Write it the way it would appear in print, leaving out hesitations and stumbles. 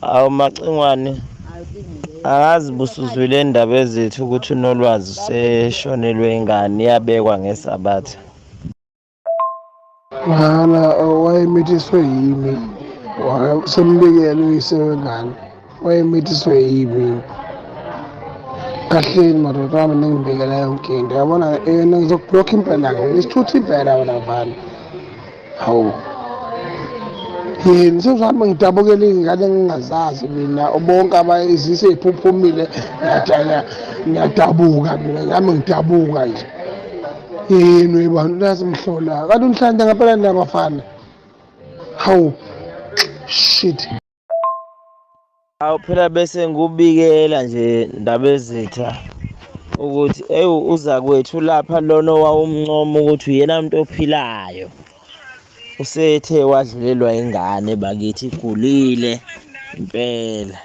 Awu macingwane, angazi busuzwile indaba ezethu ukuthi unolwazi seshonelwe ingane iyabekwa ngesabatha. Ngana wayemithiswe yimi, sembikele uyise wengane, wayemithiswe yimi. Kahleni madoda wami ningibikela yonke into, yabona yena ngizokublokha impela-ke, isithutha impela wena mfana. Hawu. Yini sewuhambe ngidabukela iy'ngane engingazazi mina, bonke abayizise ey'phuphumile, ngiyadabuka mina, ngihamba ngidabuka nje. Yini webantu nasimhlola, kanti unhlanhla ngempela nabafana. Hawu, shit. Awu phela bese ngubikela nje ndaba ezitha ukuthi uza kwethu lapha lona owawumncoma ukuthi uyena muntu ophilayo. Usethe wadlulelwa ingane bakithi igulile impela.